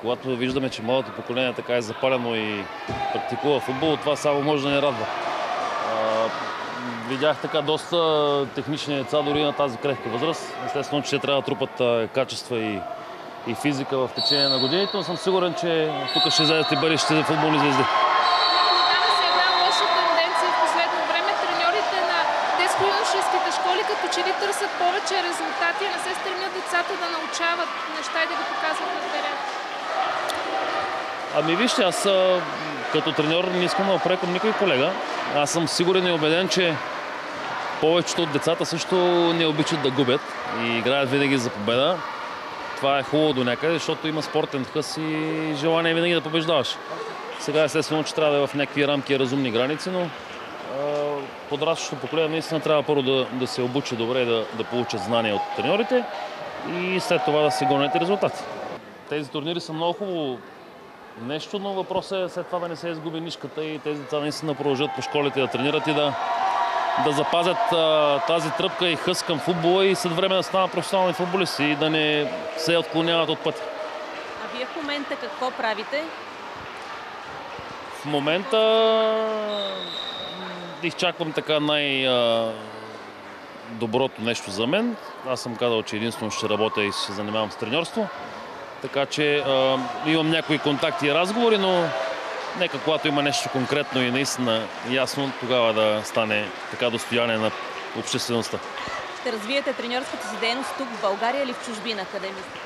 когато виждаме, че младото поколение така е запалено и практикува футбол, това само може да ни радва. Видях така доста технични деца дори на тази крехка възраст. Естествено, че те трябва да трупат качества и физика в течение на годините, но съм сигурен, че тук ще излязат и бъдещите футболни звезди. Наблюдава се една лоша тенденция в последно време. Треньорите на детско-юношеските школи като че ли търсят повече резултати, а не се стремят децата да научават неща и да ги показват на терен. Ами вижте, аз като треньор не искам да опреквам никой колега. Аз съм сигурен и убеден, че повечето от децата също не обичат да губят и играят винаги за победа. Това е хубаво до някъде, защото има спортен хъс и желание винаги да побеждаваш. Сега естествено, че трябва да е в някакви рамки и разумни граници, но подрастващото поколение наистина трябва първо да се обучи добре, да получат знания от треньорите и след това да се гонят резултати. Тези турнири са много хубаво нещо, но въпросът е след това да не се изгуби нишката и тези деца наистина продължат по школите да тренират и да запазят тази тръпка и хъс към футбола и след време да станат професионални футболисти и да не се отклоняват от пътя. А вие в момента какво правите? В момента изчаквам така най-доброто нещо за мен. Аз съм казал, че единствено ще работя и ще се занимавам с треньорство. Така че имам някои контакти и разговори, но нека когато има нещо конкретно и наистина ясно, тогава да стане така достояние на обществеността. Ще развиете треньорската си дейност тук в България или в чужбина? Къде мислите?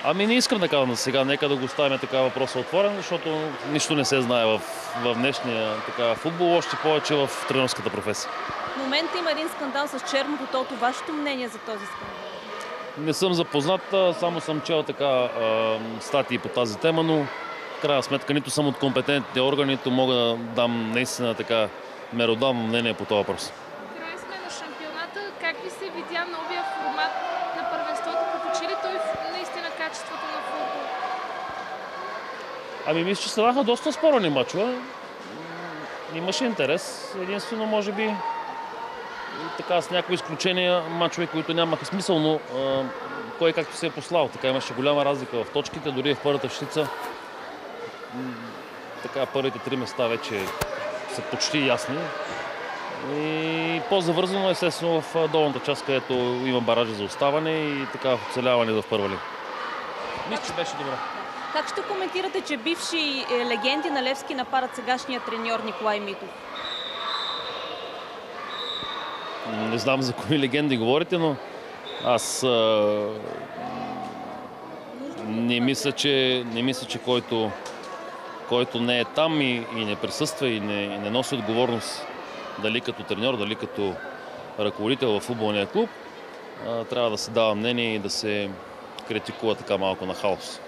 Ами не искам да казвам сега, нека да го оставим така въпроса отворен, защото нищо не се знае в днешния футбол, още повече в тренерската професия. В момента има един скандал с черното тото. Вашето мнение за този скандал? Не съм запознат, само съм чел статии по тази тема, но в крайна сметка нито съм от компетентните органи, нито мога да дам наистина така меродавно мнение по този въпрос. Край сме на шампионата. Как ви се видя новия формат на първенството? Като че ли той наистина качеството на футбол? Ами мисля, че станаха доста спорни мачове. Имаше интерес. Единствено, може би, така с някои изключения, мачове, които нямаха смисъл, но кой както се е послал. Така имаше голяма разлика в точките, дори в първата щица. Така първите три места вече са почти ясни. И по-завързано естествено в долната част, където има баражи за оставане и така оцеляване в първа лига. Мисля, че беше добре. Как ще коментирате, че бивши легенди на Левски нападат сегашния треньор Николай Митов? Не знам за кои легенди говорите, но аз не мисля, че който не е там и не присъства и не носи отговорност дали като треньор, дали като ръководител в футболния клуб, трябва да се дава мнение и да се критикува така малко на хаос.